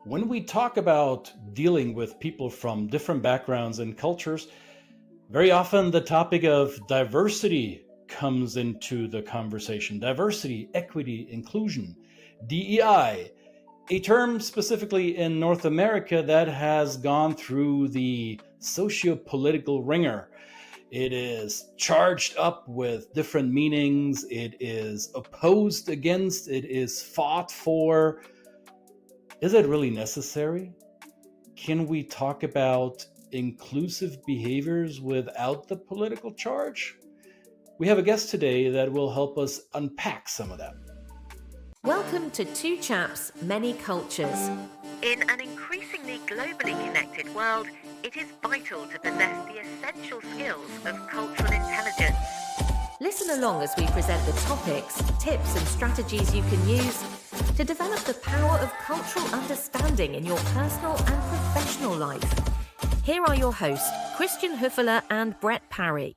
When we talk about dealing with people from different backgrounds and cultures, very often the topic of diversity comes into the conversation. Diversity, equity, inclusion, DEI, a term specifically in North America that has gone through the socio-political ringer. It is charged up with different meanings. It is opposed against. It is fought for. Is it really necessary? Can we talk about inclusive behaviors without the political charge? We have a guest today that will help us unpack some of that. Welcome to Two Chaps, Many Cultures. In an increasingly globally connected world, it is vital to possess the essential skills of cultural intelligence. Listen along as we present the topics, tips and strategies you can use to develop the power of cultural understanding in your personal and professional life. Here are your hosts, Höferle and Brett Parry.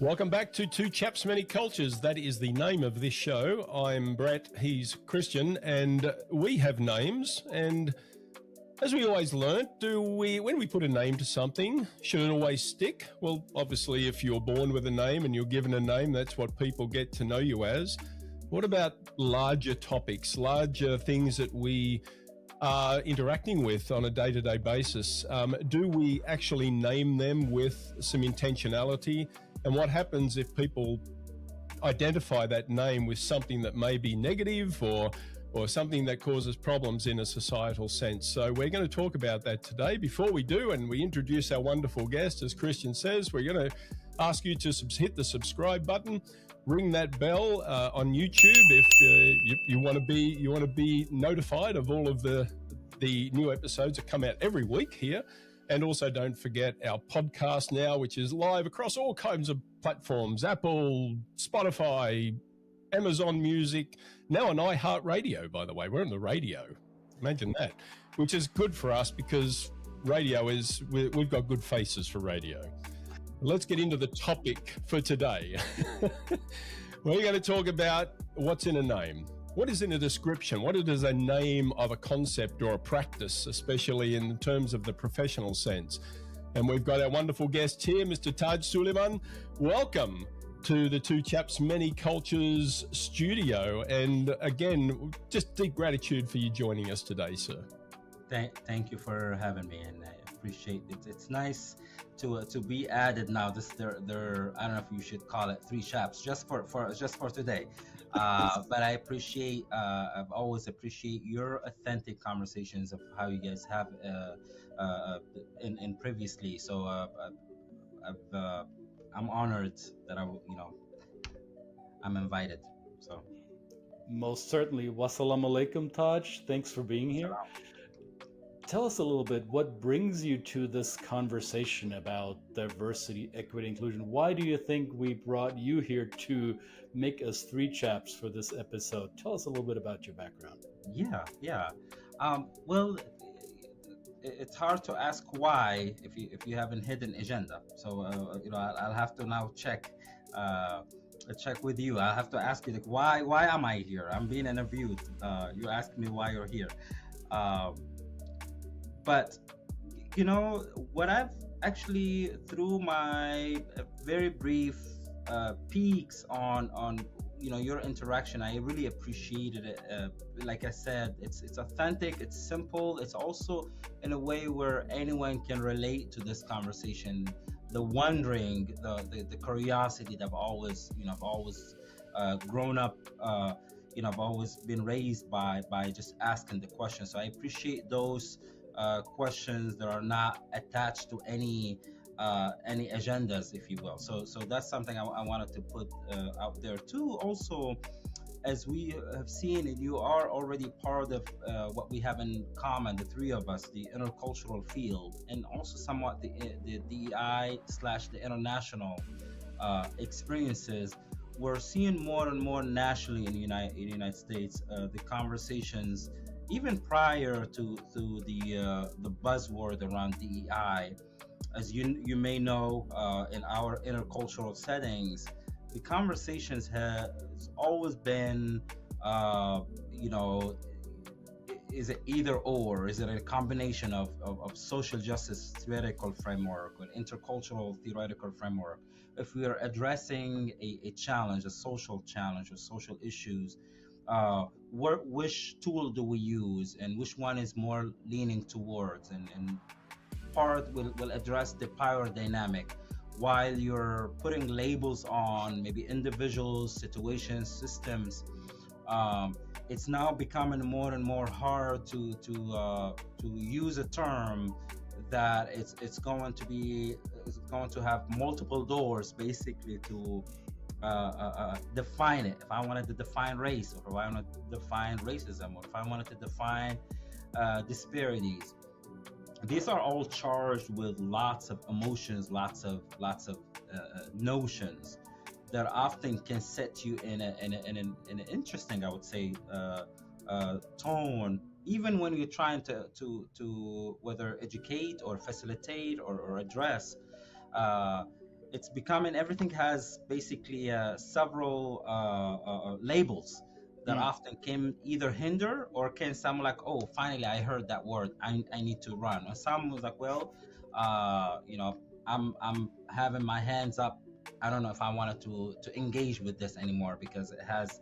Welcome back to Two Chaps, Many Cultures. That is the name of this show. I'm Brett, he's Christian, and we have names. And as we always learnt, when we put a name to something, should it always stick? Well, obviously, if you're born with a name and you're given a name, that's what people get to know you as. What about larger topics, larger things that we are interacting with on a day-to-day basis? Do we actually name them with some intentionality? And what happens if people identify that name with something that may be negative or something that causes problems in a societal sense? So we're going to talk about that today. Before we do, and we introduce our wonderful guest, as Christian says, we're going to ask you to hit the subscribe button, ring that bell on YouTube if you want to be notified of all of the new episodes that come out every week here. And also don't forget our podcast now, which is live across all kinds of platforms: Apple, Spotify, Amazon Music, now on iHeartRadio, by the way. We're on the radio. Imagine that, which is good for us because we've got good faces for radio. Let's get into the topic for today. We're going to talk about what's in a name. What is in a description? What is a name of a concept or a practice, especially in terms of the professional sense? And we've got our wonderful guest here, Mr. Taj Suleyman. Welcome to the Two Chaps, Many Cultures studio. And again, just deep gratitude for you joining us today, sir. Thank you for having me, and I appreciate it. It's nice to be added now. There I don't know if you should call it three chaps just for today. But I appreciate I've always appreciate your authentic conversations of how you guys have in previously. So I'm honored that I'm invited. So Most certainly. Wassalamu alaikum, Taj. Thanks for being here. Tell us a little bit, what brings you to this conversation about diversity, equity, inclusion? Why do you think we brought you here to make us three chaps for this episode? Tell us a little bit about your background. Yeah. Well, it's hard to ask why if you have a hidden agenda. So I'll have to now check with you. I'll have to ask you, like, why am I here? I'm being interviewed. You ask me why you're here. But what I've actually, through my very brief peeks on your interaction, I really appreciated it. Like I said, it's authentic, it's simple, it's also in a way where anyone can relate to this conversation. The wondering, the curiosity that I've always grown up. I've always been raised by just asking the questions. So I appreciate those questions that are not attached to any agendas, if you will. So that's something I wanted to put out there too. Also, as we have seen, and you are already part of what we have in common, the three of us, the intercultural field, and also somewhat the DEI/the international experiences. We're seeing more and more nationally in the United States the conversations, even prior to the buzzword around DEI. As you may know, in our intercultural settings, the conversations has always been, is it either or? Is it a combination of social justice theoretical framework or intercultural theoretical framework? If we are addressing a challenge, a social challenge or social issues, which tool do we use, and which one is more leaning towards? And part will address the power dynamic, while you're putting labels on maybe individuals, situations, systems. It's now becoming more and more hard to use a term that it's going to have multiple doors, basically, to define it. If I wanted to define race, or if I wanted to define racism, or if I wanted to define disparities, these are all charged with lots of emotions, lots of notions that often can set you in an interesting, I would say, tone, even when you're trying to whether educate or facilitate or address. It's becoming, everything has basically several labels that often can either hinder or can sound like, oh, finally I heard that word, I need to run. Or some was like, well, I'm having my hands up, I don't know if I wanted to engage with this anymore, because it has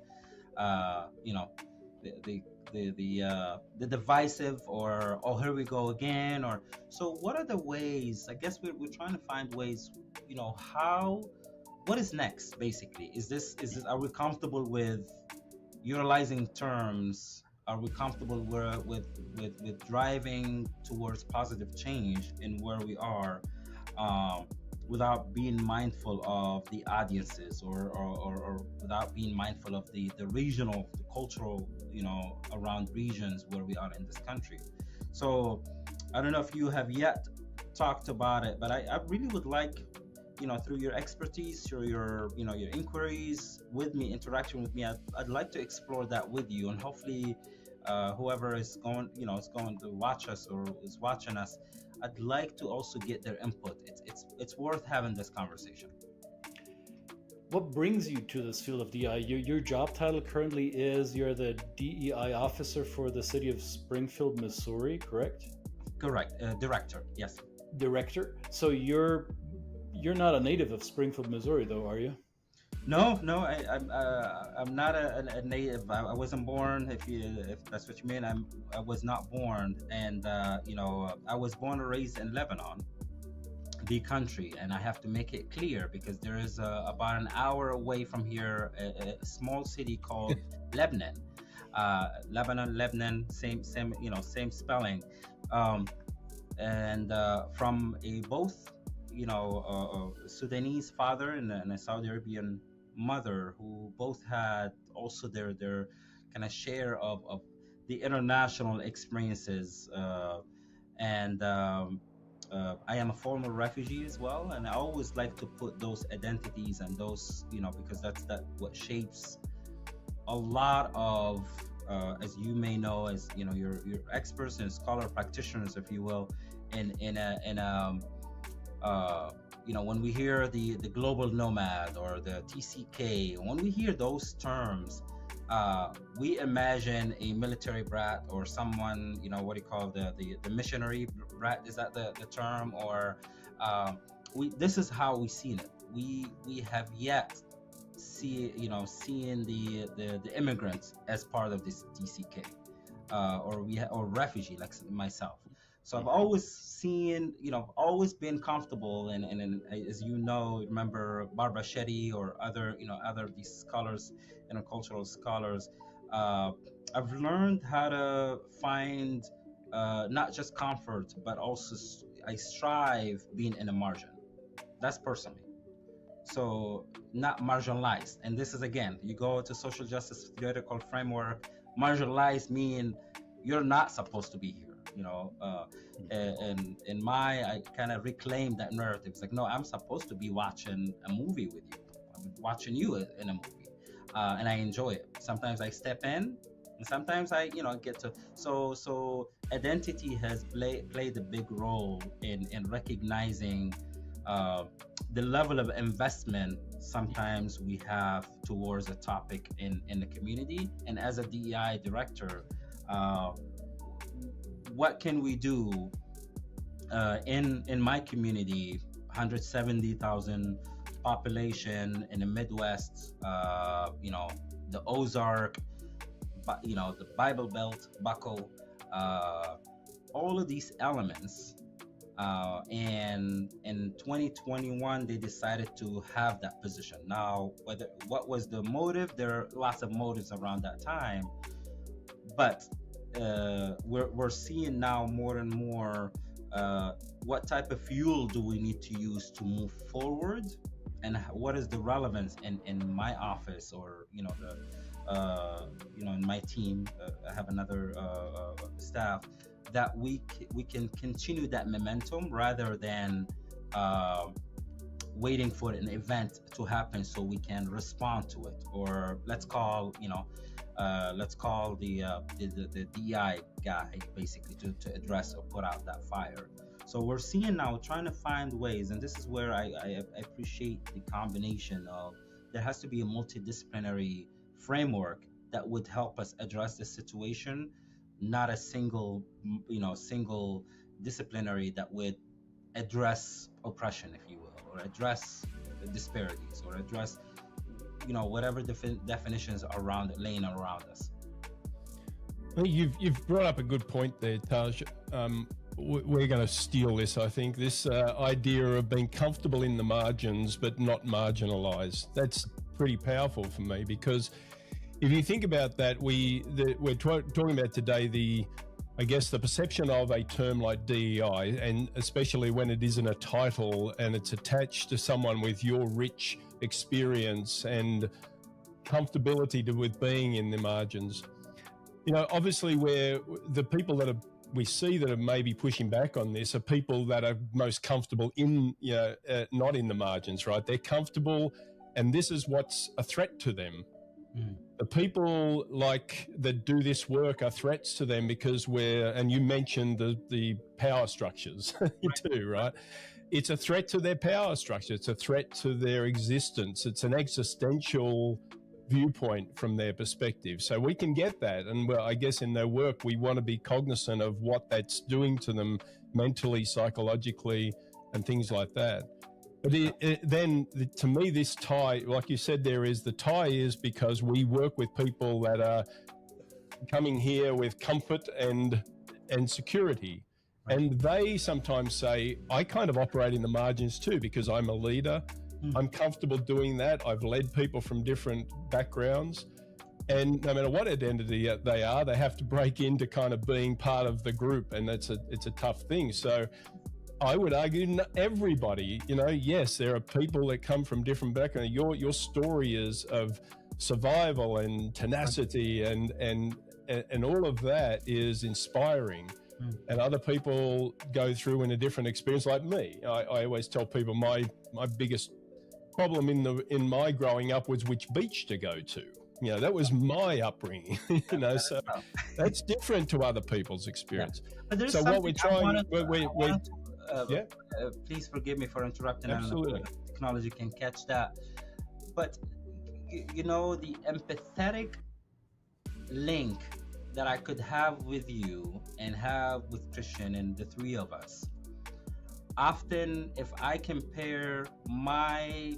the divisive, or oh, here we go again. Or so what are the ways? I guess we're trying to find ways, what is next, basically? Is this are we comfortable with utilizing terms? Are we comfortable with driving towards positive change in where we are, without being mindful of the audiences, or without being mindful of the regional, the cultural, around regions where we are in this country? So I don't know if you have yet talked about it, but I really would like, through your expertise, through your inquiries with me, interaction with me, I'd like to explore that with you, and hopefully whoever is going to watch us or is watching us, I'd like to also get their input. It's worth having this conversation. What brings you to this field of DEI? Your job title currently is you're the DEI officer for the city of Springfield, Missouri, correct? Correct. Director, yes. Director. So you're not a native of Springfield, Missouri, though, are you? No, I'm not a native. I wasn't born. If that's what you mean, I was not born, and I was born and raised in Lebanon, the country, and I have to make it clear because there is about an hour away from here a small city called Lebanon. Lebanon, same spelling, and from both Sudanese father and a Saudi Arabian mother, who both had also their kind of share of the international experiences, and I am a former refugee as well, and I always like to put those identities and those because that's what shapes a lot of as you may know, as your experts and scholar practitioners, if you will, when we hear the global nomad or the TCK, when we hear those terms, we imagine a military brat or someone, what do you call the missionary brat? Is that the term? Or this is how we've seen it. We have yet seeing the immigrants as part of this TCK, or refugee, like myself. So I've always seen, always been comfortable, and as remember Barbara Shetty or other these scholars, intercultural scholars. I've learned how to find not just comfort, but also I strive being in a margin. That's personally. So not marginalized. And this is, again, you go to social justice theoretical framework, marginalized mean you're not supposed to be here. And I kind of reclaim that narrative. It's like, no, I'm supposed to be watching a movie with you. I'm watching you in a movie, and I enjoy it. Sometimes I step in, and sometimes I, get to. So identity has played a big role in recognizing the level of investment sometimes we have towards a topic in the community. And as a DEI director, what can we do in my community, 170,000 population in the Midwest, the Ozark, the Bible Belt, Buckle, all of these elements. And in 2021, they decided to have that position. Now, what was the motive? There are lots of motives around that time, but we're seeing now more and more what type of fuel do we need to use to move forward, and what is the relevance in my office, or in my team. I have another staff, that we can continue that momentum rather than waiting for an event to happen so we can respond to it. Or let's call the DEI guy basically to address or put out that fire. So we're seeing now, trying to find ways, and this is where I appreciate the combination of, there has to be a multidisciplinary framework that would help us address this situation, not a single disciplinary that would address oppression, if you will, or address disparities, or address whatever definitions are laying around us. You've brought up a good point there, Taj. We're going to steal this, I think, this idea of being comfortable in the margins but not marginalized. That's pretty powerful for me, because if you think about that, we're talking about today the perception of a term like DEI, and especially when it isn't a title and it's attached to someone with your rich experience and comfortability with being in the margins. Obviously, where the people that we see that are maybe pushing back on this are people that are most comfortable in, not in the margins, right? They're comfortable, and this is what's a threat to them. The people that do this work are threats to them because and you mentioned the power structures too, right? It's a threat to their power structure. It's a threat to their existence. It's an existential viewpoint from their perspective. So we can get that. And I guess in their work, we want to be cognizant of what that's doing to them mentally, psychologically, and things like that. But then to me, this tie, like you said, the tie is because we work with people that are coming here with comfort and security. Right. And they sometimes say, I kind of operate in the margins too, because I'm a leader. I'm comfortable doing that. I've led people from different backgrounds. And no matter what identity they are, they have to break into kind of being part of the group. And it's a tough thing. So I would argue everybody, yes, there are people that come from different backgrounds. Your story is of survival and tenacity and all of that is inspiring. And other people go through in a different experience, like me. I always tell people my biggest problem in my growing up was which beach to go to. That was my upbringing. So that's different to other people's experience. Yeah. So what we're trying, please forgive me for interrupting. Absolutely. I don't know if technology can catch that, but the empathetic link that I could have with you and have with Christian and the three of us. Often, if I compare my,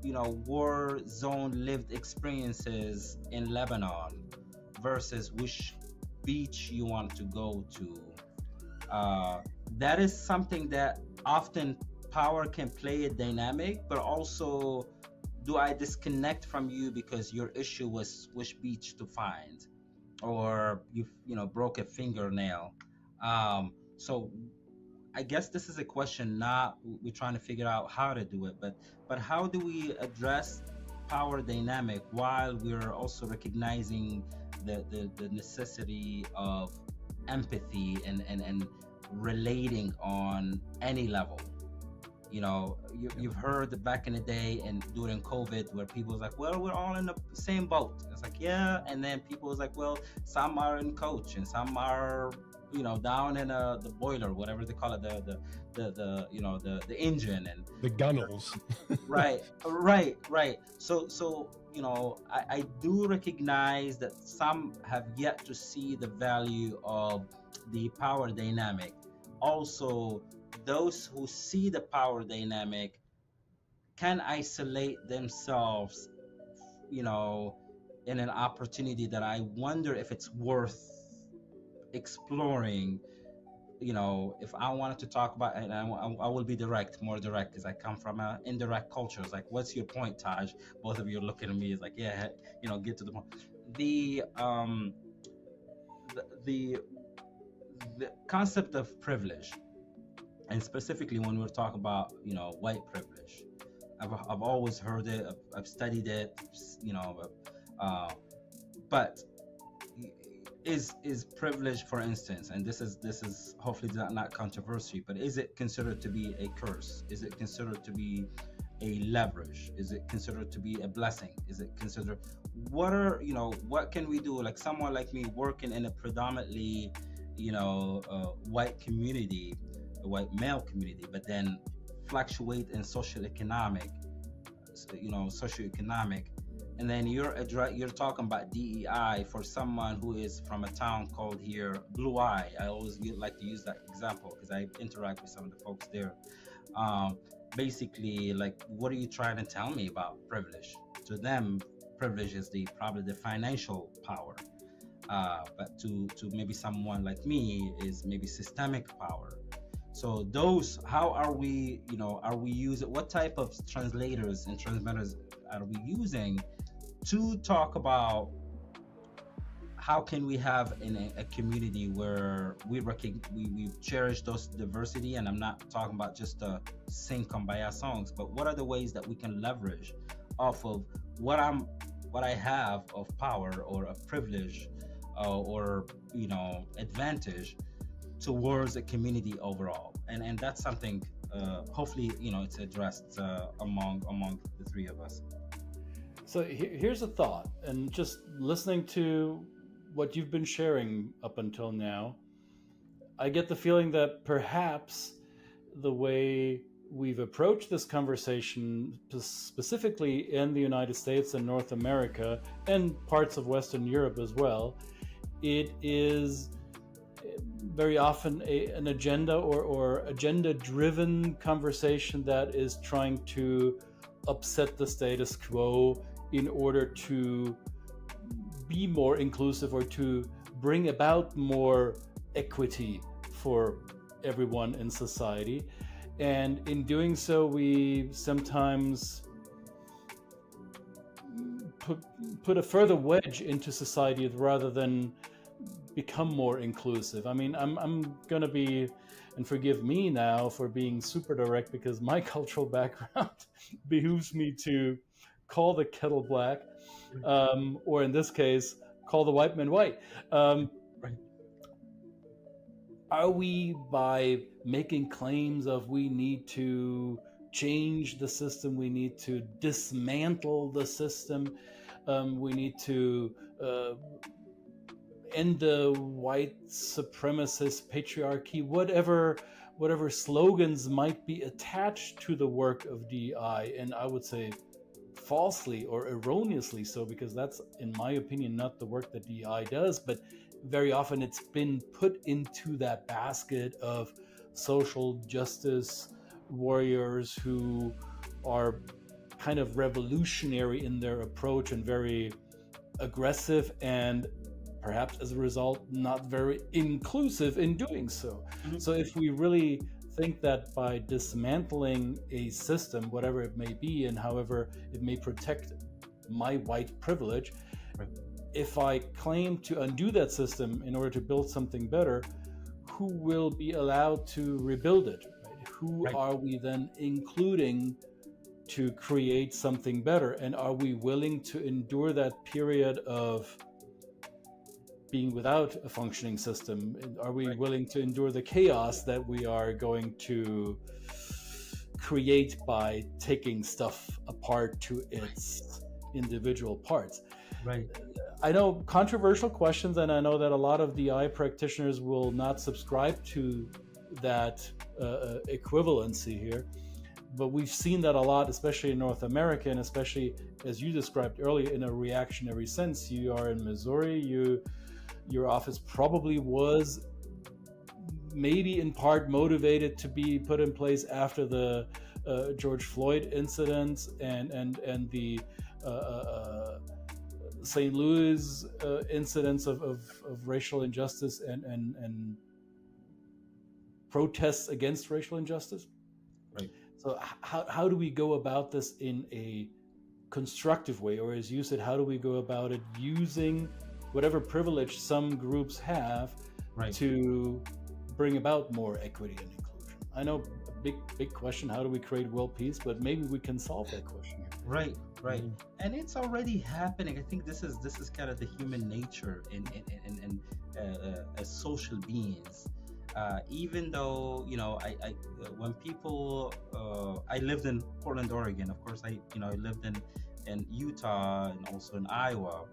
war zone lived experiences in Lebanon versus which beach you want to go to, that is something that often power can play a dynamic, but also do I disconnect from you because your issue was which beach to find, or you broke a fingernail. So I guess this is a question, not we're trying to figure out how to do it, but how do we address power dynamic while we're also recognizing the necessity of empathy and relating on any level? You've heard back in the day and during COVID where people was like, well, we're all in the same boat. It's like, yeah. And then people was like, well, some are in coach and some are, down in the boiler, whatever they call it, the engine and the gunnels. right. So I do recognize that some have yet to see the value of the power dynamic. Also, those who see the power dynamic can isolate themselves, in an opportunity that I wonder if it's worth exploring. If I wanted to talk about, and I will be more direct, because I come from an indirect culture. It's like, what's your point, Taj? Both of you are looking at me. It's like, yeah, get to the point. The concept of privilege, and specifically when we're talking about white privilege, I've always heard it. I've studied it. But is privilege, for instance, and this is hopefully not controversy, but is it considered to be a curse? Is it considered to be a leverage? Is it considered to be a blessing? Is it considered, what can we do? Like someone like me working in a predominantly white community, a white male community, but then fluctuate in socioeconomic, and then you're talking about DEI for someone who is from a town called here Blue Eye. I always like to use that example because I interact with some of the folks there. Basically, like, what are you trying to tell me about privilege? To them, privilege is probably the financial power. But to maybe someone like me is maybe systemic power. So how are we using, what type of translators and transmitters are we using to talk about how can we have in a community where we cherish those diversity? And I'm not talking about just sing kumbaya songs, but what are the ways that we can leverage off of what I have of power or of privilege or advantage towards a community overall, and that's something hopefully it's addressed among the three of us. So here's a thought, and just listening to what you've been sharing up until now, I get the feeling that perhaps the way we've approached this conversation, specifically in the United States and North America and parts of Western Europe as well, it is very often an agenda or agenda-driven conversation that is trying to upset the status quo in order to be more inclusive or to bring about more equity for everyone in society. And in doing so, we sometimes put a further wedge into society rather than become more inclusive. I mean, I'm gonna be, and forgive me now for being super direct because my cultural background behooves me to call the kettle black, or in this case, call the white man white. Right. Are we, by making claims of we need to change the system, we need to dismantle the system, we need to end the white supremacist patriarchy, whatever slogans might be attached to the work of DEI, and I would say falsely or erroneously so, because that's, in my opinion, not the work that DEI does, but very often it's been put into that basket of social justice warriors who are kind of revolutionary in their approach and very aggressive, and perhaps as a result not very inclusive in doing so. Mm-hmm. So if we really think that by dismantling a system, whatever it may be and however it may protect my white privilege, right, if I claim to undo that system in order to build something better, who will be allowed to rebuild it? Right? Who right. are we then including to create something better? And are we willing to endure that period of being without a functioning system? Are we right. willing to endure the chaos that we are going to create by taking stuff apart to its individual parts. Right. I know controversial questions, and I know that a lot of DI practitioners will not subscribe to that equivalency here. But we've seen that a lot, especially in North America, and especially as you described earlier, in a reactionary sense. You are in Missouri. Your office probably was maybe in part motivated to be put in place after the George Floyd incident and the St. Louis incidents of racial injustice and protests against racial injustice. Right. So how do we go about this in a constructive way? Or as you said, how do we go about it using whatever privilege some groups have to bring about more equity and inclusion? I know a big question, how do we create world peace? But maybe we can solve that question here. Right. And it's already happening. I think this is kind of the human nature in as social beings. Even though, I when people, I lived in Portland, Oregon. Of course, I lived in Utah and also in Iowa.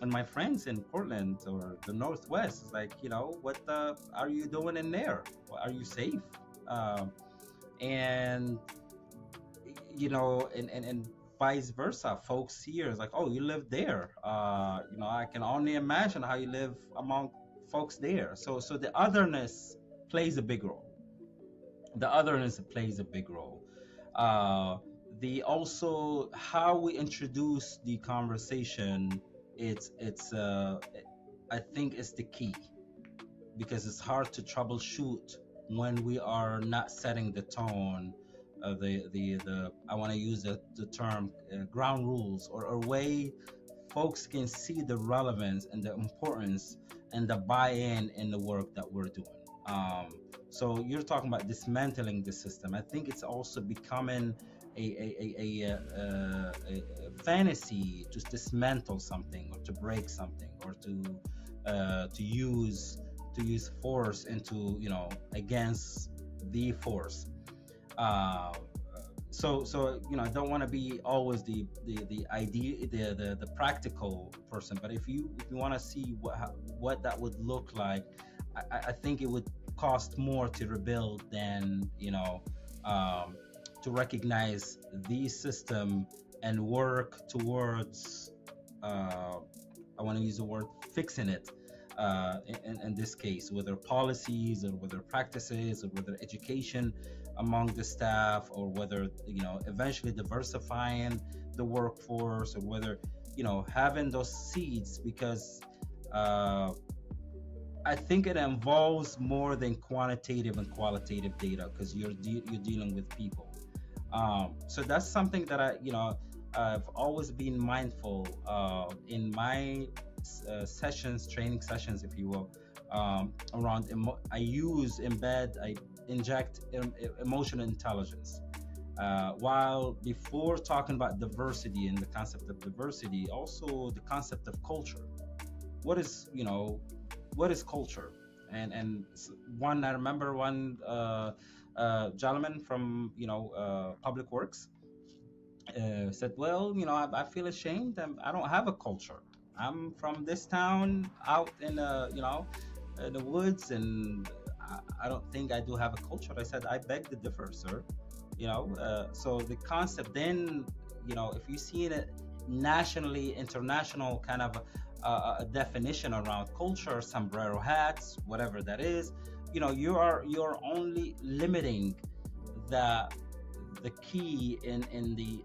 And my friends in Portland or the Northwest is like, what are you doing in there? Are you safe? And vice versa. Folks here is like, oh, you live there. I can only imagine how you live among folks there. So the otherness plays a big role. The also how we introduce the conversation, it's I think it's the key, because it's hard to troubleshoot when we are not setting the tone, the I want to use the term ground rules, or a way folks can see the relevance and the importance and the buy-in in the work that we're doing. So you're talking about dismantling the system. I think it's also becoming a fantasy to dismantle something or to break something or to use force into against the force. So I don't want to be always the idea, the practical person, but if you want to see what that would look like, I think it would cost more to rebuild than to recognize the system and work towards I want to use the word fixing it. In this case, whether policies or whether practices or whether education among the staff, or whether eventually diversifying the workforce, or whether having those seeds, because I think it involves more than quantitative and qualitative data, because you're dealing with people. So that's something that I've always been mindful in my training sessions, if you will, around I inject emotional intelligence. While before talking about diversity and the concept of diversity, also the concept of culture. What is culture? And I remember one gentleman from Public Works said, well, I feel ashamed. I don't have a culture. I'm from this town out in the woods, and I don't think I do have a culture. I said, I beg to differ, sir. So the concept then, if you see it nationally, international kind of a definition around culture, sombrero hats, whatever that is, you're only limiting the key in the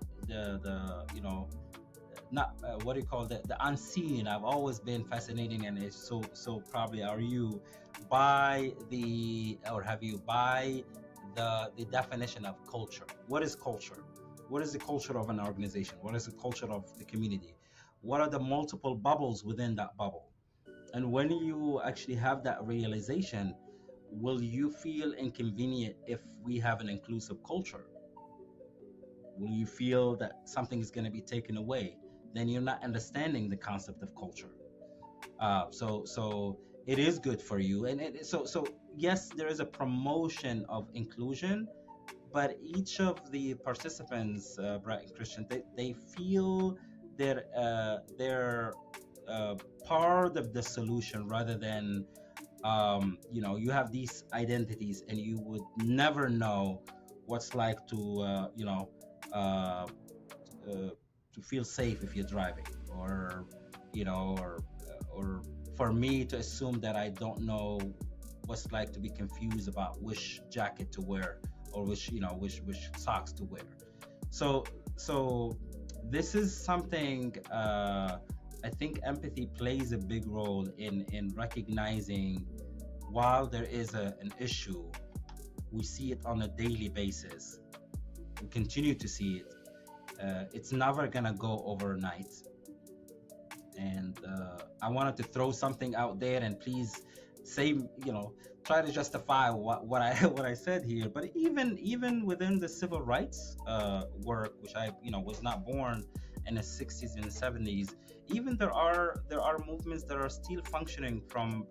not what do you call the unseen. I've always been fascinating, and it's so probably are you by the definition of culture. What is culture? What is the culture of an organization? What is the culture of the community? What are the multiple bubbles within that bubble? And when you actually have that realization, will you feel inconvenient if we have an inclusive culture? Will you feel that something is going to be taken away? Then you're not understanding the concept of culture. So it is good for you. And so yes, there is a promotion of inclusion, but each of the participants, Brett and Christian, they feel they're part of the solution rather than you have these identities and you would never know what's like to to feel safe if you're driving, or or for me to assume that I don't know what's like to be confused about which jacket to wear or which socks to wear. So this is something I think empathy plays a big role in recognizing while there is an issue, we see it on a daily basis. We continue to see it. It's never gonna go overnight. And I wanted to throw something out there, and please say, try to justify what I said here. But even within the civil rights work, which I was not born in the 60s and 70s, even there are movements that are still functioning from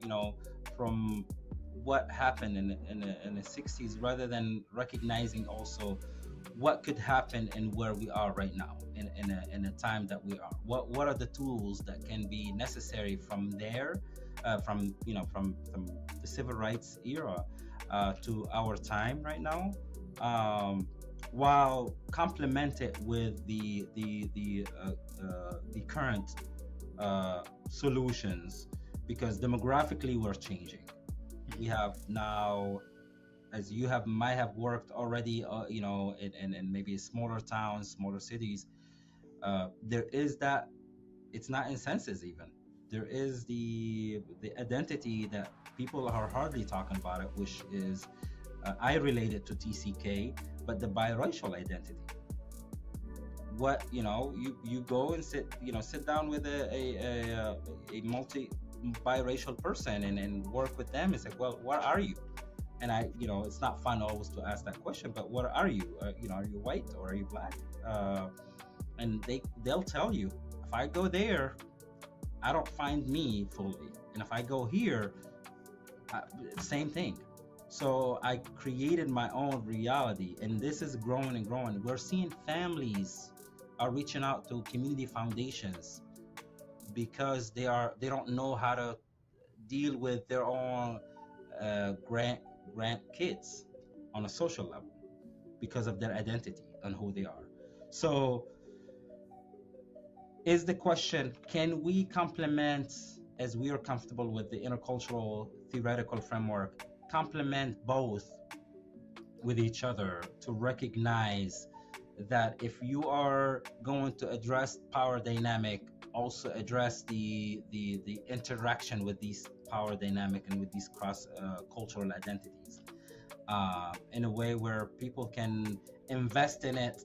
what happened in the 60s, rather than recognizing also what could happen and where we are right now in a time that we are. What are the tools that can be necessary from there, from the civil rights era to our time right now, while complemented with the current solutions, because demographically we're changing. We have now, as you might have worked already, in maybe smaller towns, smaller cities, there is that. It's not in census even. There is the identity that people are hardly talking about it, which is I relate it to TCK, but the biracial identity. What you go and sit down with a biracial person and work with them and say, well, what are you? And it's not fun always to ask that question, but what are you? Are you white or are you black? And they'll tell you, if I go there, I don't find me fully, and if I go here, same thing. So I created my own reality, and this is growing and growing. We're seeing families are reaching out to community foundations because they don't know how to deal with their own grandkids on a social level because of their identity and who they are. So is the question, can we complement, as we are comfortable with the intercultural theoretical framework, complement both with each other to recognize that if you are going to address power dynamic, also address the interaction with these power dynamic and with these cross cultural identities in a way where people can invest in it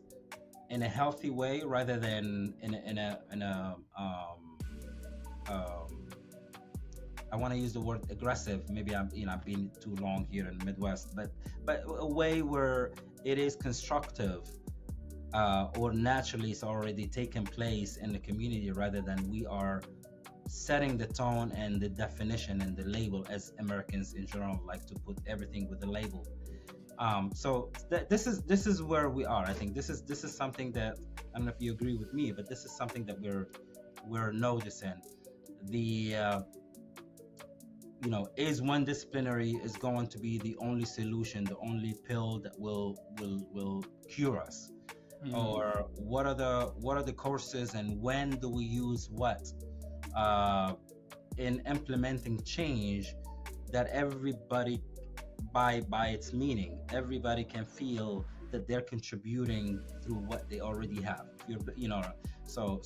in a healthy way rather than in a I want to use the word aggressive. Maybe I'm being too long here in the Midwest, but a way where it is constructive or naturally it's already taken place in the community, rather than we are setting the tone and the definition and the label, as Americans in general like to put everything with a label. So this is where we are. I think this is something that, I don't know if you agree with me, but this is something that we're noticing. The is one disciplinary is going to be the only solution, the only pill that will cure us? Or what are the courses, and when do we use what in implementing change that everybody, by its meaning, everybody can feel that they're contributing through what they already have. So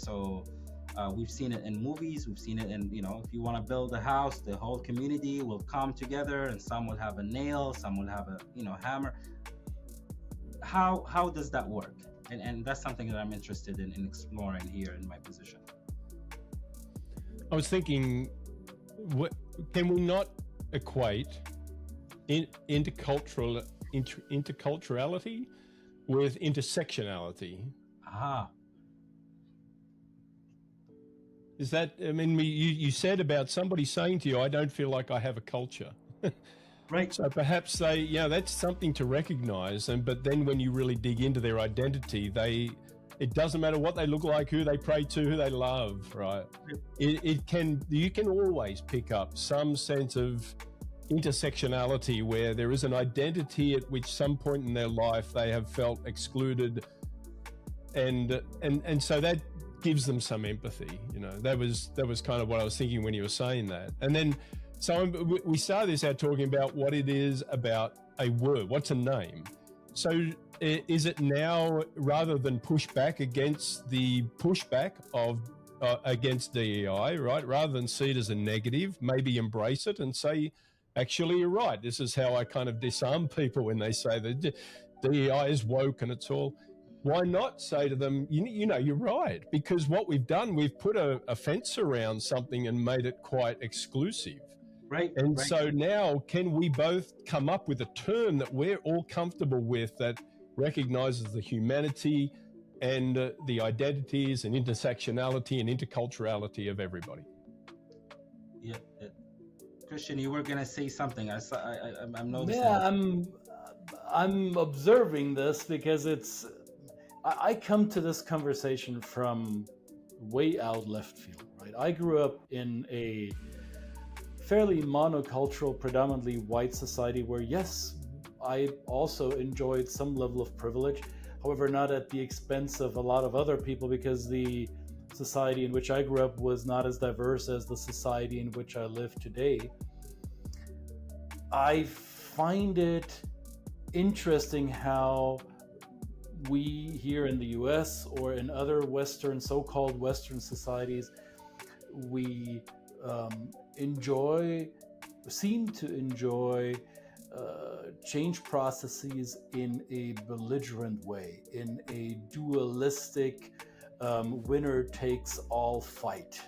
we've seen it in movies, we've seen it in, if you want to build a house, the whole community will come together, and some will have a nail, some will have a hammer. How does that work? And that's something that I'm interested in exploring here in my position. I was thinking, can we not equate interculturality with intersectionality? Is that, you said about somebody saying to you, I don't feel like I have a culture. Right. So perhaps that's something to recognize. But then when you really dig into their identity, it doesn't matter what they look like, who they pray to, who they love, right? You can always pick up some sense of intersectionality where there is an identity at which some point in their life they have felt excluded, and so that gives them some empathy. That was kind of what I was thinking when you were saying that. And then so we started this out talking about what it is about a word. What's a name? So is it now, rather than push back against the pushback of against DEI, right? Rather than see it as a negative, maybe embrace it and say, actually, you're right. This is how I kind of disarm people when they say that DEI is woke and it's all. Why not say to them, you're right, because what we've done, we've put a fence around something and made it quite exclusive. Right. And so now, can we both come up with a term that we're all comfortable with that recognizes the humanity and the identities and intersectionality and interculturality of everybody? Yeah. Christian, you were gonna say something. I'm noticing. Yeah, I'm observing this because I come to this conversation from way out left field, right? I grew up in a fairly monocultural, predominantly white society where, yes, I also enjoyed some level of privilege, however, not at the expense of a lot of other people, because the society in which I grew up was not as diverse as the society in which I live today. I find it interesting how we here in the US or in other Western, so-called Western societies, we seem to enjoy change processes in a belligerent way, in a dualistic winner takes all fight.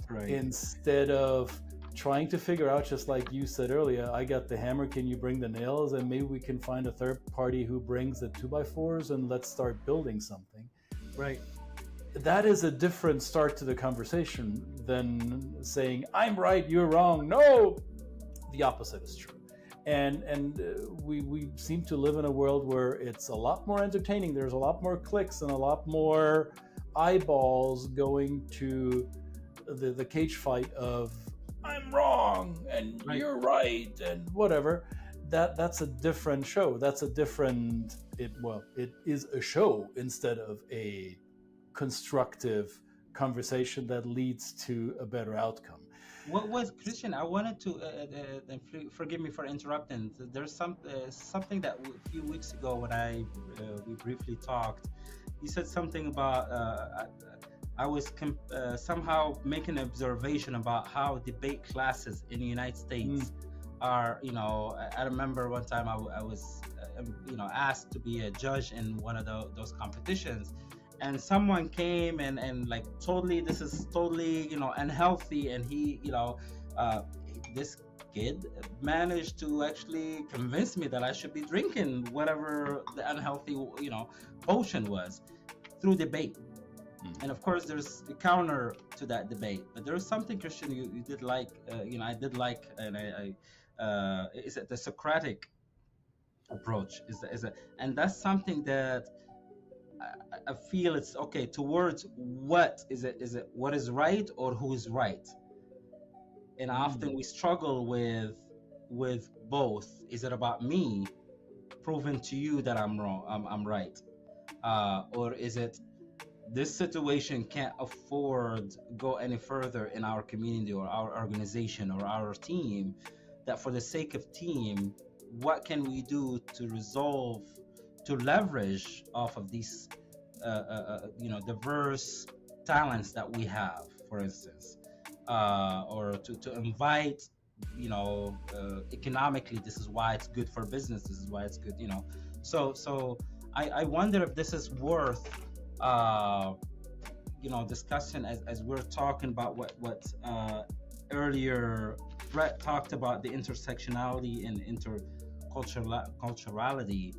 Right. Instead of trying to figure out, just like you said earlier, I got the hammer, can you bring the nails? And maybe we can find a third party who brings the 2x4s and let's start building something. Right. That is a different start to the conversation than saying, I'm right, you're wrong. No, the opposite is true. And we seem to live in a world where it's a lot more entertaining. There's a lot more clicks and a lot more eyeballs going to the cage fight of I'm wrong and right. You're right and whatever. That's a different show. That's a different, it is a show instead of a constructive conversation that leads to a better outcome. What was, Christian, I wanted to forgive me for interrupting. There's something that a few weeks ago when we briefly talked, you said something about I was somehow making an observation about how debate classes in the United States are, I remember one time I was asked to be a judge in one of those competitions, and someone came and like this is totally unhealthy, and he this kid managed to actually convince me that I should be drinking whatever the unhealthy potion was through debate. And of course there's a counter to that debate, but there was something, Christian, you did like, I did like, and I is it the Socratic approach and that's something that I feel it's okay towards what is it what is right or who is right. And often we struggle with both. Is it about me proving to you that I'm wrong, I'm right, or is it this situation can't afford go any further in our community or our organization or our team, that for the sake of team, what can we do to resolve, to leverage off of these diverse talents that we have, for instance, or to invite, economically, this is why it's good for business, this is why it's good, so I wonder if this is worth discussion as we're talking about what earlier Brett talked about, the intersectionality and interculturality.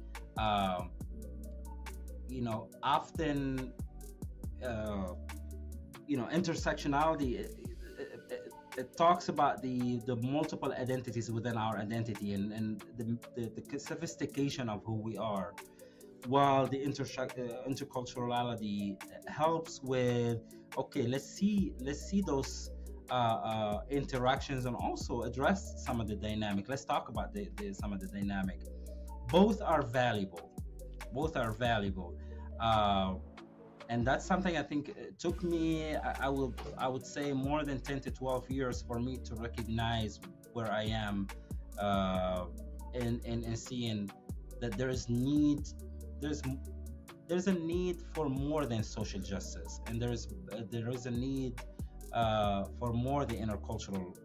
Often intersectionality it talks about the multiple identities within our identity, and the sophistication of who we are, while the interculturality helps with, okay, let's see those interactions, and also address some of the dynamic. Let's talk about some of the dynamic. Both are valuable. And that's something I think it took me, I would say, more than 10 to 12 years for me to recognize where I am, and seeing that there's a need for more than social justice, and there is a need for more the intercultural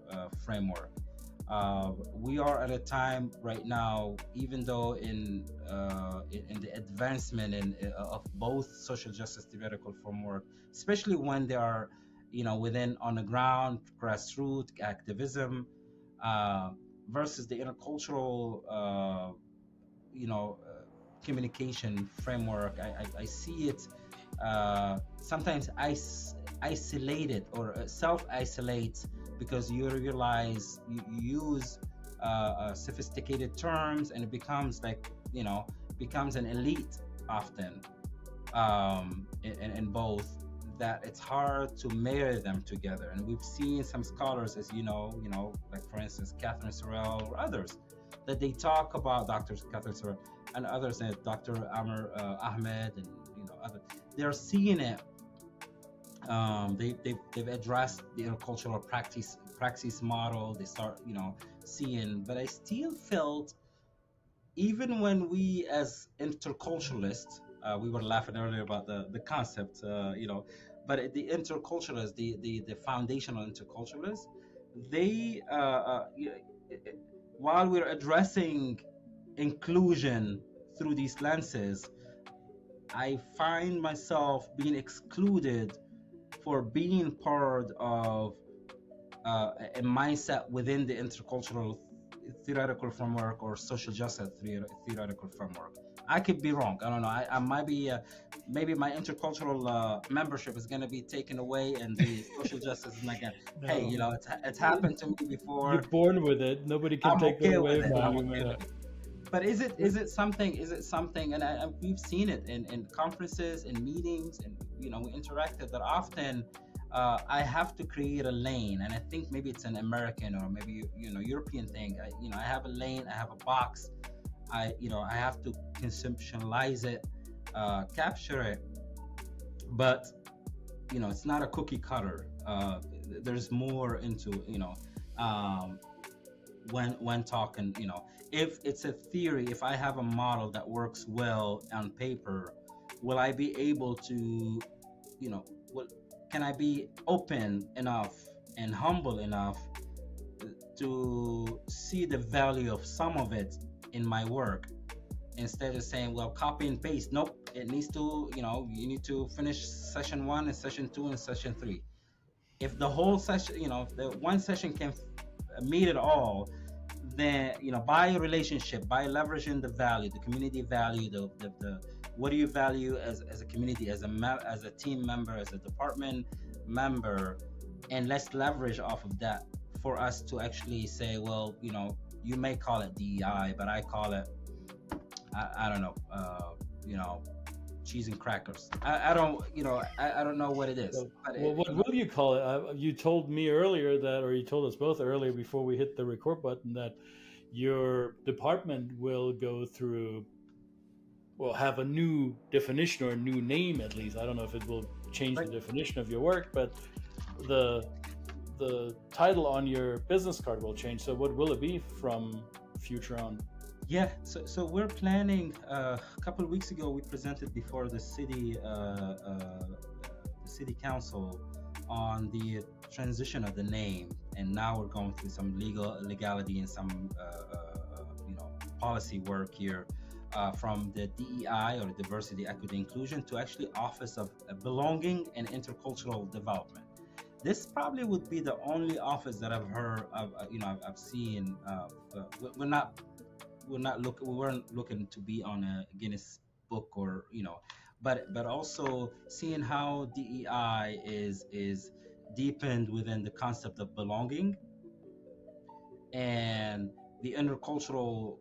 framework. We are at a time right now, even though in the advancement of both social justice theoretical framework, especially when they are, within on the ground grassroots activism, versus the intercultural, communication framework. I see it sometimes isolated or self-isolate, because you realize you use sophisticated terms, and it becomes becomes an elite often, in both, that it's hard to marry them together. And we've seen some scholars, as like for instance Catherine Sorrell or others, that they talk about, Dr. Catherine Sorrell and others, and Dr. Amr Ahmed, and others, they're seeing it. They've addressed the intercultural practice model. They start seeing, but I still felt, even when we as interculturalists, we were laughing earlier about the concept, but the interculturalists, the foundational interculturalists, they while we're addressing inclusion through these lenses, I find myself being excluded for being part of a mindset within the intercultural theoretical framework or social justice theoretical framework. I could be wrong. I don't know. I might be, maybe my intercultural membership is going to be taken away, and the social justice is not going to. No. Hey, it's happened to me before. You're born with it. Nobody can take it away from you. But is it something? And we've seen it in conferences, in meetings, and we interacted that often. I have to create a lane, and I think maybe it's an American or maybe European thing. I have a lane, I have a box. I have to conceptualize it, capture it, but it's not a cookie cutter. There's more into when talking. If it's a theory, if I have a model that works well on paper, will I be able to, can I be open enough and humble enough to see the value of some of it in my work, instead of saying, well, copy and paste? Nope, it needs to, you need to finish session 1 and session 2 and session 3. If the whole session, the one session can meet it all, then, by relationship, by leveraging the value, the community value, the what do you value as a community, as a team member, as a department member, and let's leverage off of that for us to actually say, well, you may call it DEI, but I call it, I don't know, cheese and crackers. I don't know what it is. Well, what will you call it? You told me earlier that, or you told us both earlier before we hit the record button, that your department will go through, have a new definition or a new name at least. I don't know if it will change the definition of your work, but the title on your business card will change. So what will it be from future on? Yeah, so we're planning. A couple of weeks ago, we presented before the city council on the transition of the name, and now we're going through some legality and some policy work here, from the DEI, or diversity, equity, inclusion, to actually Office of Belonging and Intercultural Development. This probably would be the only office that I've heard of, I've seen. We weren't looking to be on a Guinness book, or but also seeing how DEI is deepened within the concept of belonging, and the intercultural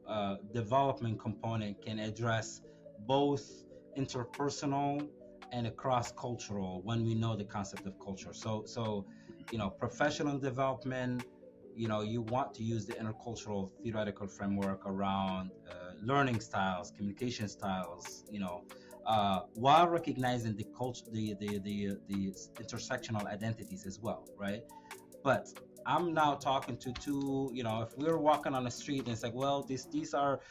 development component can address both interpersonal and cross-cultural when we know the concept of culture. So professional development, you want to use the intercultural theoretical framework around learning styles, communication styles, while recognizing the culture, the intersectional identities as well, right? But I'm now talking to two, if we're walking on the street and it's like, well, these are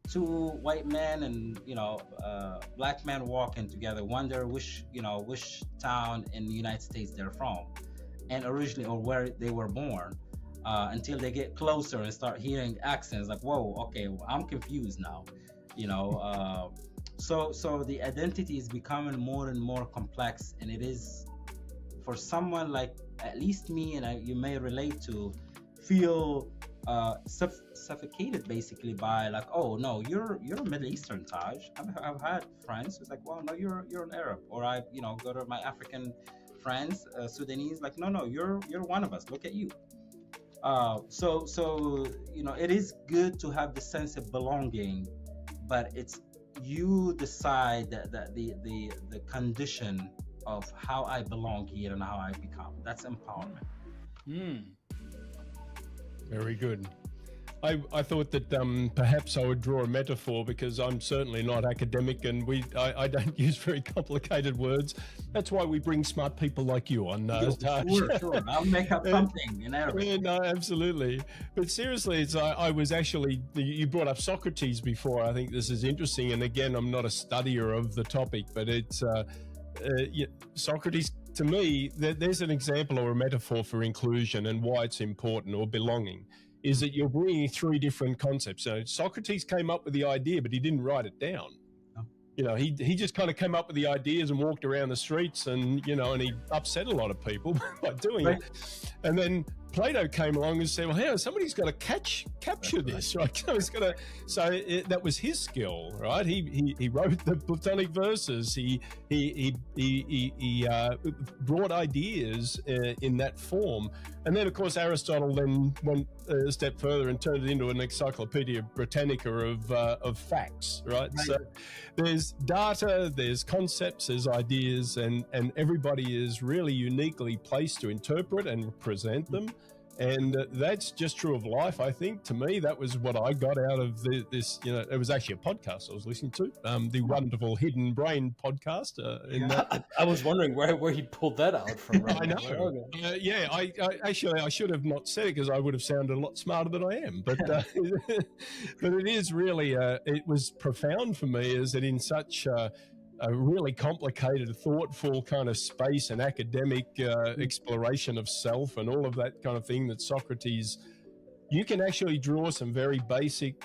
two white men and black men walking together, wonder which town in the United States they're from, and originally, or where they were born, until they get closer and start hearing accents, like, whoa, okay, I'm confused now, so the identity is becoming more and more complex, and it is, for someone like at least me, and you may relate to, feel suffocated basically by, like, oh no, you're a Middle Eastern, Taj. I've had friends who's like, well, no, you're an Arab, or I go to my African friends, Sudanese, like, no, you're one of us, look at you. So it is good to have the sense of belonging, but it's you decide that the condition of how I belong here and how I become. That's empowerment. Very good. I thought that perhaps I would draw a metaphor, because I'm certainly not academic, and I don't use very complicated words. That's why we bring smart people like you on. Sure. I'll make up something in Arabic. Yeah, no, absolutely. But seriously, I was actually, you brought up Socrates before. I think this is interesting. And again, I'm not a studier of the topic, but it's Socrates, to me, there's an example or a metaphor for inclusion and why it's important, or belonging, is that you're bringing three different concepts. So Socrates came up with the idea, but he didn't write it down. No. He just kind of came up with the ideas and walked around the streets, and and he upset a lot of people by doing it. And then Plato came along and said, well, somebody's got to capture this, right? That was his skill, right? He wrote the Platonic verses. He brought ideas in that form. And then, of course, Aristotle then went a step further and turned it into an Encyclopedia Britannica of facts, right? So there's data, there's concepts, there's ideas, and everybody is really uniquely placed to interpret and present them. And that's just true of life, I think. To me, that was what I got out of this. It was actually a podcast I was listening to, the wonderful Hidden Brain podcast. I was wondering where he pulled that out from. Right? I know. I should have not said it, because I would have sounded a lot smarter than I am. But but it is really, it was profound for me, is that in such a really complicated, thoughtful kind of space and academic exploration of self and all of that kind of thing, that Socrates, you can actually draw some very basic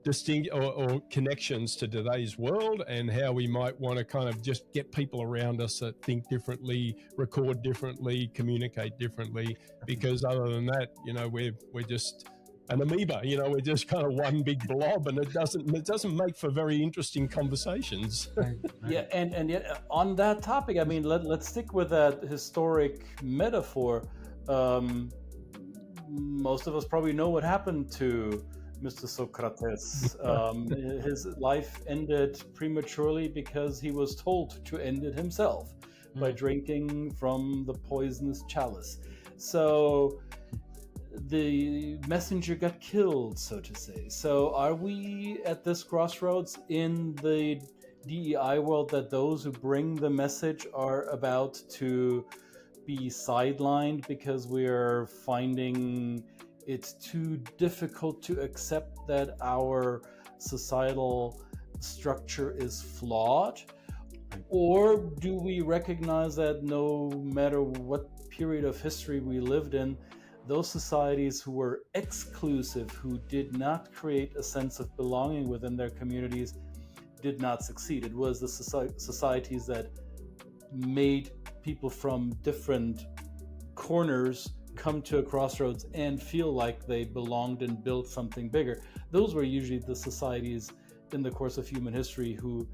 distinct or connections to today's world, and how we might want to kind of just get people around us that think differently, record differently, communicate differently, because other than that, we're just an amoeba, we're just kind of one big blob, and it doesn't make for very interesting conversations. Yeah, and yet on that topic, I mean, let's stick with that historic metaphor. Most of us probably know what happened to Mr. Socrates. His life ended prematurely because he was told to end it himself by drinking from the poisonous chalice. So the messenger got killed, so to say. So are we at this crossroads in the DEI world, that those who bring the message are about to be sidelined because we are finding it's too difficult to accept that our societal structure is flawed? Or do we recognize that no matter what period of history we lived in, those societies who were exclusive, who did not create a sense of belonging within their communities, did not succeed? It was the societies that made people from different corners come to a crossroads and feel like they belonged and built something bigger. Those were usually the societies in the course of human history who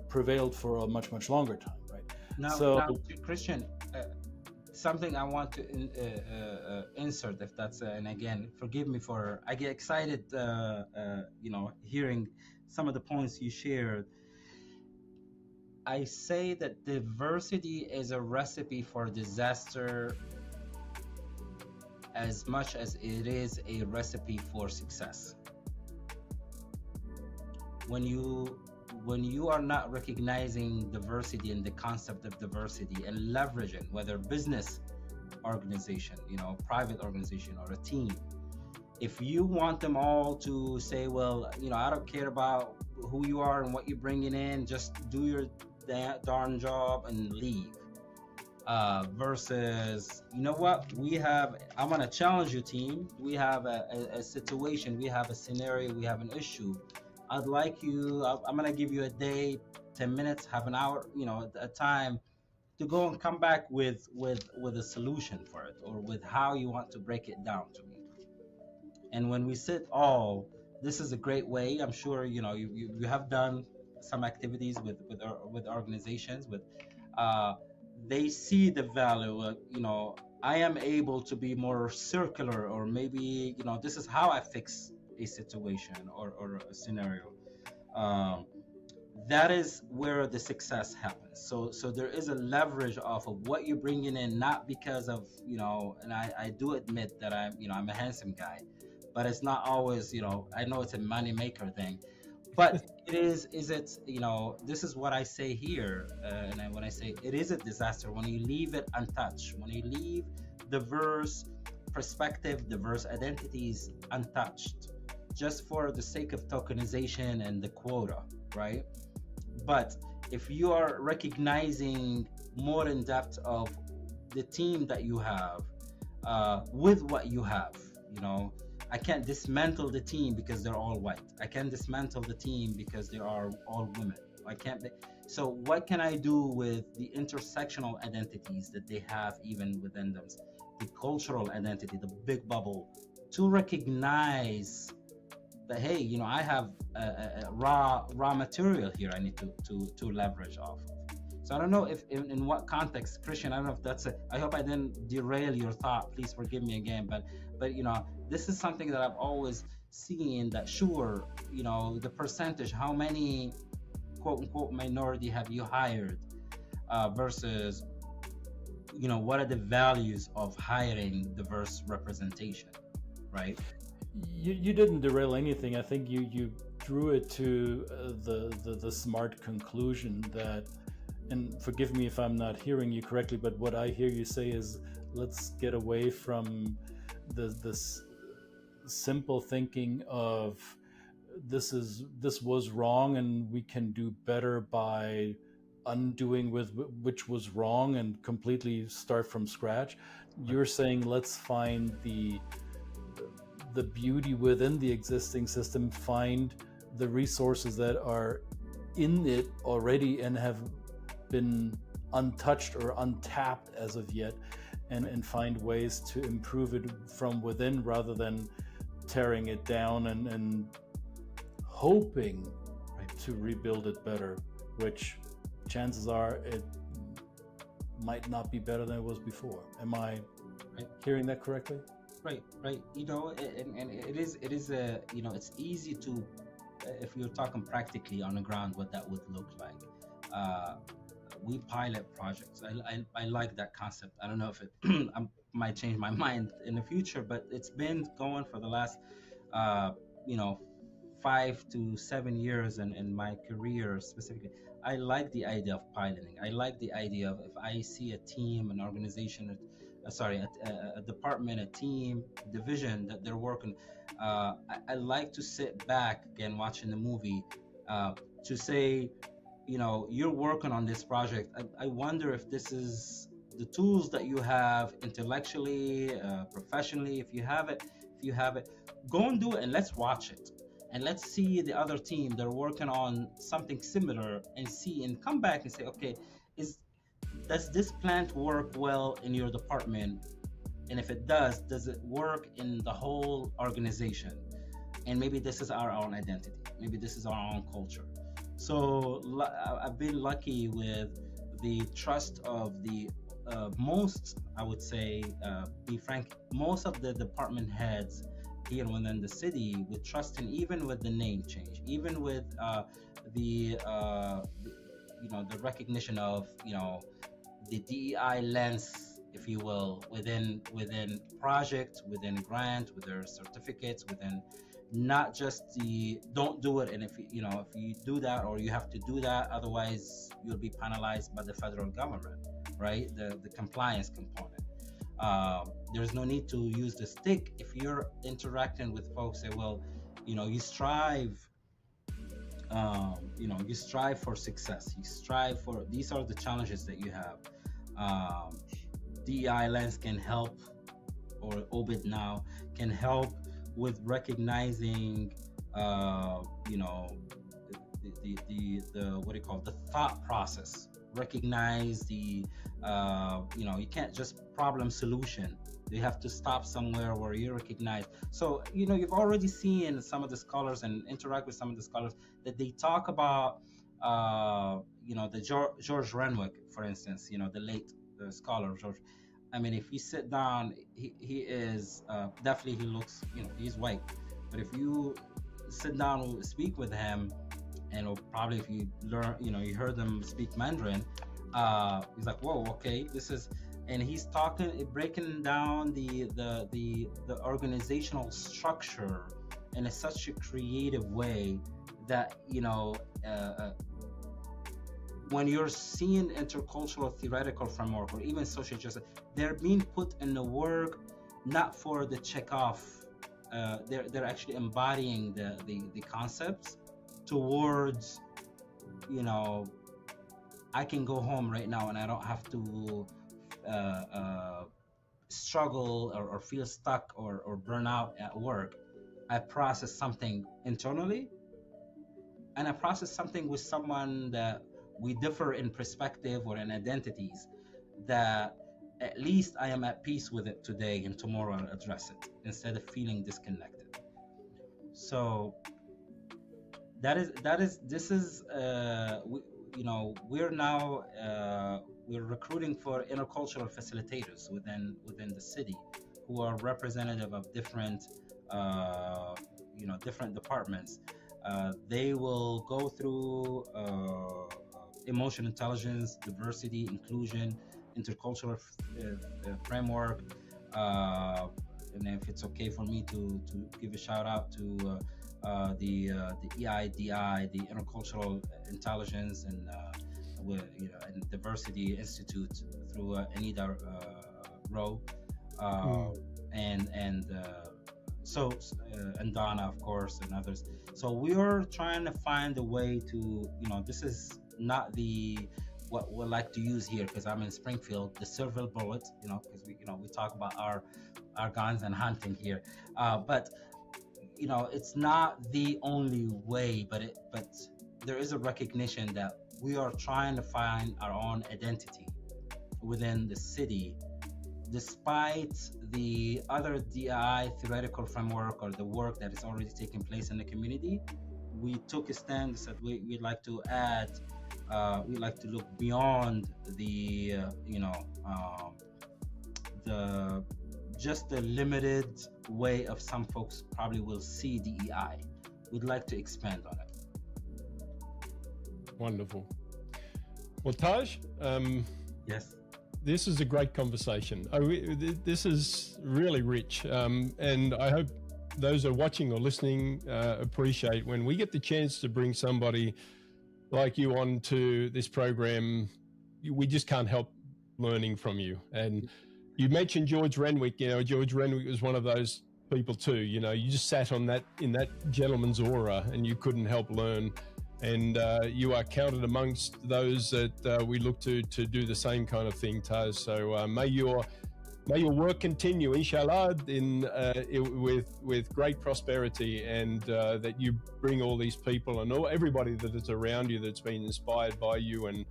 prevailed for a much, much longer time, right? Now Christian, something I want to insert, if that's and again, forgive me for I get excited, hearing some of the points you shared. I say that diversity is a recipe for disaster as much as it is a recipe for success. When you are not recognizing diversity and the concept of diversity and leveraging, whether business organization, private organization or a team, if you want them all to say, well, I don't care about who you are and what you're bringing in, just do your darn job and leave. Versus, you know what, I'm gonna challenge you, team. We have a situation, we have a scenario, we have an issue. I'd like you, I'm gonna give you a day, 10 minutes, half an hour, a time to go and come back with a solution for it, or with how you want to break it down to me. And when we sit this is a great way. I'm sure you have done some activities with organizations they see the value. I am able to be more circular, or maybe this is how I fix a situation or a scenario. That is where the success happens. So there is a leverage off of what you're bringing in, not because of and I do admit that I'm a handsome guy, but it's not always I know it's a money maker thing, but it is this is what I say here, and when I say it is a disaster when you leave it untouched, when you leave diverse perspective, diverse identities untouched, just for the sake of tokenization and the quota, right? But if you are recognizing more in depth of the team that you have, with what you have, I can't dismantle the team because they're all white. I can't dismantle the team because they are all women. So what can I do with the intersectional identities that they have even within them, the cultural identity, the big bubble, to recognize that, hey, I have a raw material here I need to leverage off of. So I don't know if in what context, Christian, I don't know if that's I hope I didn't derail your thought. Please forgive me again, but this is something that I've always seen, that sure, the percentage, how many quote unquote minority have you hired, versus what are the values of hiring diverse representation, right? You didn't derail anything. I think you drew it to the smart conclusion that, and forgive me if I'm not hearing you correctly, but what I hear you say is, let's get away from this simple thinking of this was wrong and we can do better by undoing with which was wrong and completely start from scratch. You're saying let's find the beauty within the existing system, find the resources that are in it already and have been untouched or untapped as of yet, and find ways to improve it from within rather than tearing it down and hoping to rebuild it better, which chances are it might not be better than it was before. Am I hearing that correctly? Right. And it is it's easy to, if you're talking practically on the ground, what that would look like. We pilot projects. I like that concept. I don't know if it I might change my mind in the future, but it's been going for the last 5 to 7 years in my career specifically. I like the idea of piloting. I like the idea of, if I see a team, an organization, a department, a team, division that they're working, I like to sit back again watching the movie, to say, you're working on this project. I wonder if this is the tools that you have intellectually, professionally. If you have it, go and do it, and let's watch it, and let's see the other team. They're working on something similar, and come back and say, okay, does this plant work well in your department? And if it does it work in the whole organization? And maybe this is our own identity. Maybe this is our own culture. So I've been lucky with the trust of the most, I would say, be frank, most of the department heads here within the city with trust, and even with the name change, even with the the recognition of the DEI lens, if you will, within project, within grant, with their certificates, within not just the don't do it, and if you do that, or you have to do that, otherwise you'll be penalized by the federal government, right? The compliance component. There's no need to use the stick if you're interacting with folks. Say, well, you strive. You strive for success. You strive for, these are the challenges that you have. DEI lens can help, or OBIT now can help with recognizing, the what do you call it? The thought process. Recognize the, you can't just problem solution. You have to stop somewhere where you recognize. So, you've already seen some of the scholars and interact with some of the scholars that they talk about, the George Renwick, for instance, the late scholar George. I mean, if you sit down, he is definitely, he looks, he's white. But if you sit down and speak with him, and probably if you learn, you heard them speak Mandarin, he's like, whoa, okay, this is, and he's breaking down the organizational structure in such a creative way that, when you're seeing intercultural theoretical framework, or even social justice, they're being put in the work not for the check off. They're actually embodying the concepts towards, I can go home right now and I don't have to struggle or feel stuck or burn out at work. I process something internally, and I process something with someone that we differ in perspective or in identities, that at least I am at peace with it today, and tomorrow I'll address it instead of feeling disconnected. So we're now we're recruiting for intercultural facilitators within the city, who are representative of different different departments. They will go through emotional intelligence, diversity, inclusion, intercultural framework, and if it's okay for me to give a shout out to the EIDI, the Intercultural Intelligence and and Diversity Institute through Anita Rowe, and Donna, of course, and others. So we are trying to find a way to, this is not what we like to use here, because I'm in Springfield, the silver bullet, because we talk about our guns and hunting here, but it's not the only way, but there is a recognition that we are trying to find our own identity within the city, despite the other DEI theoretical framework or the work that is already taking place in the community. We took a stand and said we'd like to add, we'd like to look beyond the just the limited way of some folks probably will see DEI. We'd like to expand on it. Wonderful. Well, Taj, Yes. this is a great conversation. This is really rich, and I hope those who are watching or listening appreciate when we get the chance to bring somebody like you onto this program. We just can't help learning from you. And you mentioned George Renwick. George Renwick was one of those people too. You just sat in that gentleman's aura, and you couldn't help learn. And you are counted amongst those that we look to do the same kind of thing, Taj. So may your work continue, inshallah, with great prosperity, and that you bring all these people and everybody that is around you that's been inspired by you and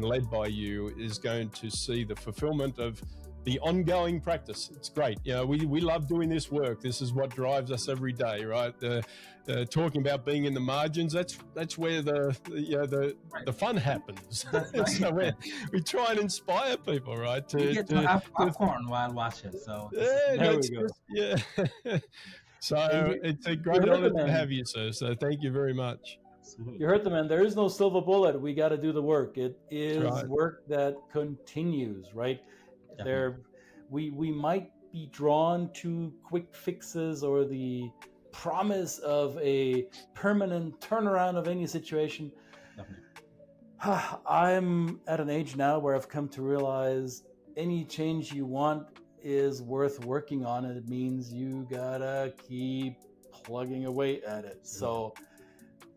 led by you is going to see the fulfillment of the ongoing practice. It's great. You know, we love doing this work. This is what drives us every day, right? Talking about being in the margins, that's where the fun happens. So we try and inspire people, right? You get to have popcorn while watching. So there we go. Yeah. So it's a great honor to have you, sir. So thank you very much. absolutely. You heard the man. There is no silver bullet. We got to do the work. It is right. work that continues, right? There, we might be drawn to quick fixes or the promise of a permanent turnaround of any situation. Definitely. I'm at an age now where I've come to realize any change you want is worth working on, and it means you gotta keep plugging away at it. So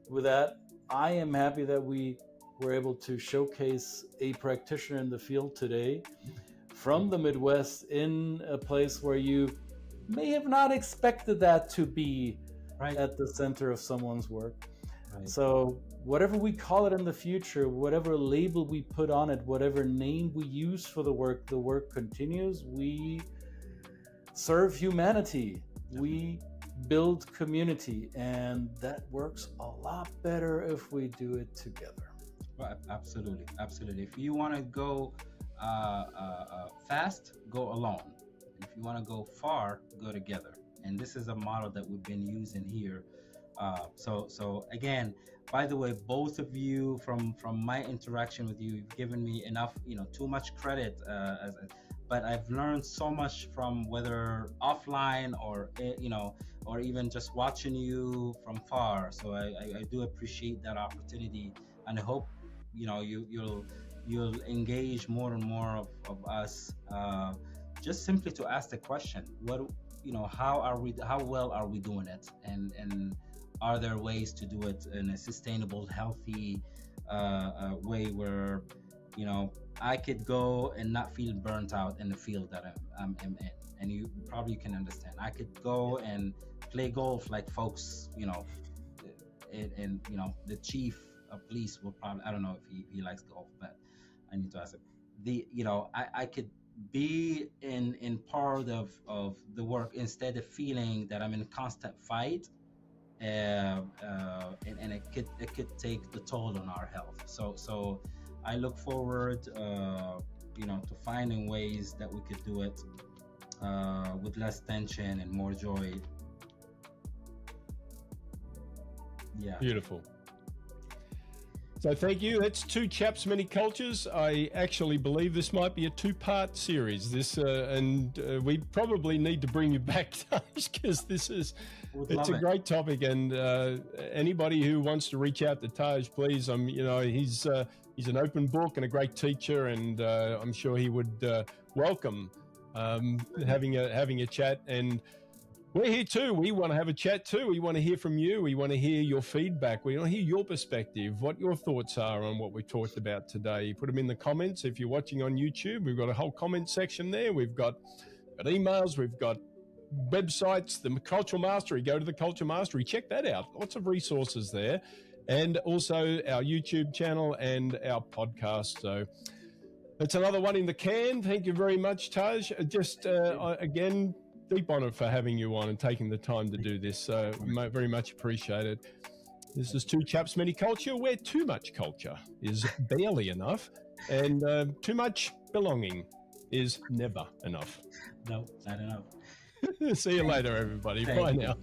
with that, I am happy that we were able to showcase a practitioner in the field today from the Midwest in a place where you may have not expected that to be Right. at the center of someone's work. Right. So whatever we call it in the future, whatever label we put on it, whatever name we use for the work continues. We serve humanity. We build community, and that works a lot better if we do it together. Right. Absolutely. Absolutely. If you want to go fast, go alone. If you want to go far, go together. And this is a model that we've been using here. So again, by the way, both of you, from my interaction with you, you've given me enough, too much credit, but I've learned so much from whether offline or or even just watching you from far. So I do appreciate that opportunity, and I hope you'll engage more and more of us, just simply to ask the question, how well are we doing it, and are there ways to do it in a sustainable, healthy way where I could go and not feel burnt out in the field that I'm in, and you probably can understand. I could go and play golf like folks, and the chief of police will probably, I don't know if he likes golf, but I need to ask him. I could be in part of the work instead of feeling that I'm in a constant fight, and it could take the toll on our health. So I look forward to finding ways that we could do it with less tension and more joy. Yeah. Beautiful. So thank you. That's Two Chaps, Many Cultures. I actually believe this might be a two-part series. We probably need to bring you back, Taj, because it's a great topic. And anybody who wants to reach out to Taj, please. He's an open book and a great teacher, and I'm sure he would welcome having a chat. And we're here too. We want to have a chat too. We want to hear from you. We want to hear your feedback. We want to hear your perspective, what your thoughts are on what we talked about today. Put them in the comments. If you're watching on YouTube, we've got a whole comment section there. We've got emails. We've got websites, the Cultural Mastery. Go to the Cultural Mastery. Check that out. Lots of resources there. And also our YouTube channel and our podcast. So that's another one in the can. Thank you very much, Taj. Again, deep honor for having you on and taking the time to do this. Very much appreciated. This is Two Chaps, Many Culture, where too much culture is barely enough, and too much belonging is never enough. No, not enough. See you later, everybody. Bye now.